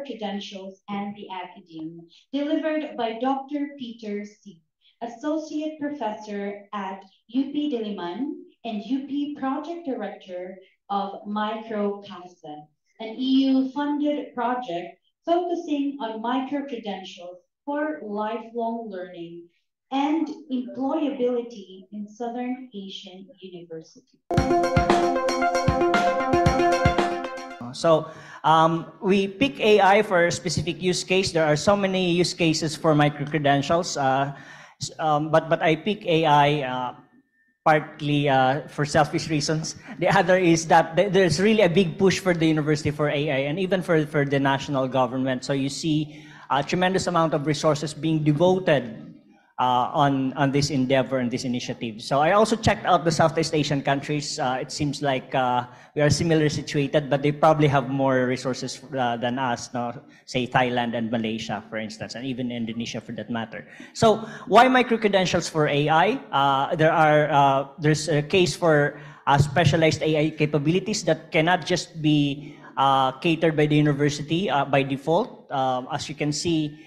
Microcredentials and the Academe, delivered by Dr. Peter C., Associate Professor at UP Diliman and UP Project Director of MicroCasa, an EU-funded project focusing on micro-credentials for lifelong learning and employability in Southern Asian universities. We pick AI for a specific use case. There are so many use cases for micro-credentials, but I pick AI partly for selfish reasons. The other is that there's really a big push for the university for AI and even for the national government. So you see a tremendous amount of resources being devoted on this endeavor and this initiative. So I also checked out the Southeast Asian countries. It seems like we are similarly situated, but they probably have more resources than us, no? Say Thailand and Malaysia, for instance, and even Indonesia for that matter. So why micro-credentials for AI? There's a case for specialized AI capabilities that cannot just be catered by the university by default. As you can see,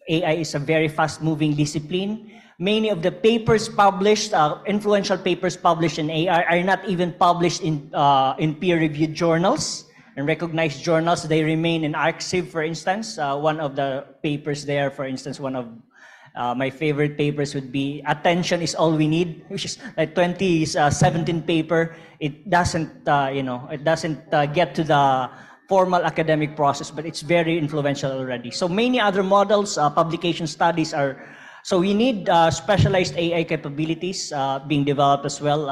AI is a very fast-moving discipline. Many of the papers published, influential papers published in AI, are not even published in peer-reviewed journals and recognized journals. They remain in arXiv, for instance. One of the papers there, for instance, one of my favorite papers would be "Attention is All We Need," which is a 2017 paper. It doesn't, it doesn't get to the formal academic process, but it's very influential already. So many other models, publication studies are, so we need specialized AI capabilities being developed as well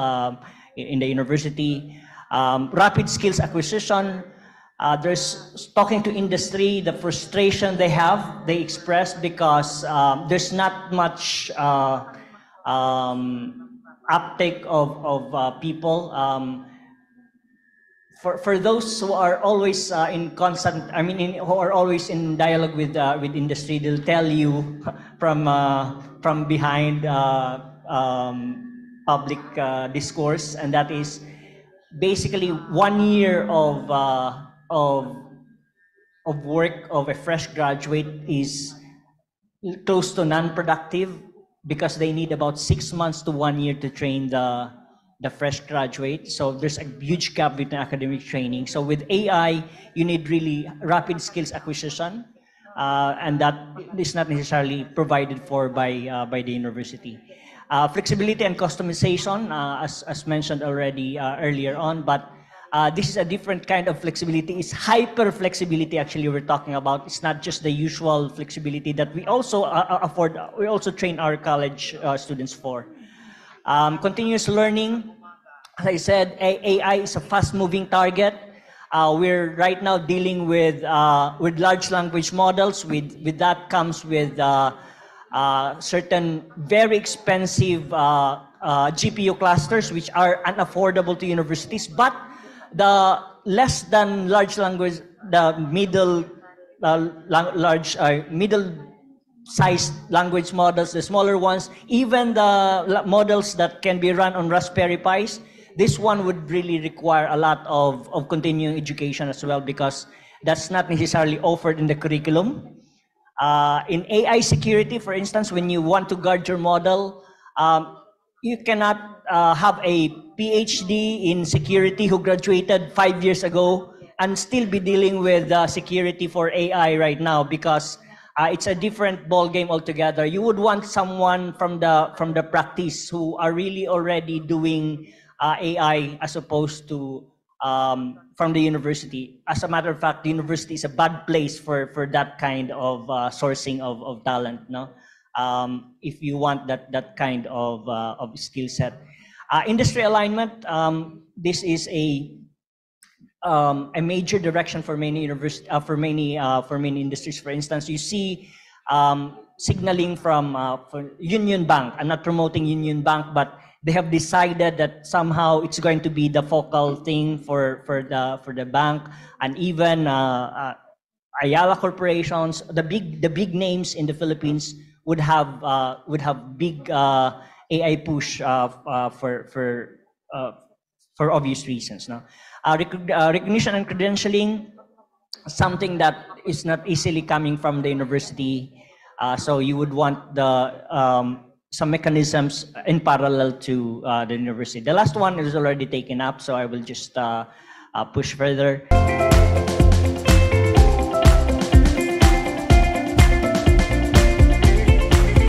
in the university. Rapid skills acquisition, there's talking to industry, the frustration they express because there's not much uptake of people. For those who are always in constant, who are always in dialogue with industry, they'll tell you from behind public discourse, and that is basically 1 year of work of a fresh graduate is close to non-productive because they need about 6 months to 1 year to train the fresh graduate. So there's a huge gap between academic training. So with AI, you need really rapid skills acquisition, and that is not necessarily provided for by the university. Flexibility and customization, as mentioned already earlier on, but this is a different kind of flexibility. It's hyper flexibility actually we're talking about. It's not just the usual flexibility that we also afford, we also train our college students for. Continuous learning, as I said, AI is a fast-moving target. We're right now dealing with large language models. With that comes with certain very expensive GPU clusters, which are unaffordable to universities. But the less than large language, the middle-sized language models, the smaller ones, even the models that can be run on Raspberry Pis, this one would really require a lot of continuing education as well, because that's not necessarily offered in the curriculum. In AI security, for instance, when you want to guard your model, you cannot have a PhD in security who graduated 5 years ago and still be dealing with security for AI right now, because it's a different ball game altogether. You would want someone from the practice who are really already doing AI as opposed to from the university. As a matter of fact, the university is a bad place for that kind of sourcing of talent, no? If you want that kind of skill set. Industry alignment, this is a major direction for many for many industries. For instance, you see signaling from Union Bank. I'm not promoting Union Bank, but they have decided that somehow it's going to be the focal thing for the bank, and even Ayala corporations, the big names in the Philippines would have big AI push for obvious reasons. No? Recognition and credentialing. something that is not easily coming from the university. So you would want some mechanisms in parallel to the university. The last one is already taken up, so I will just push further.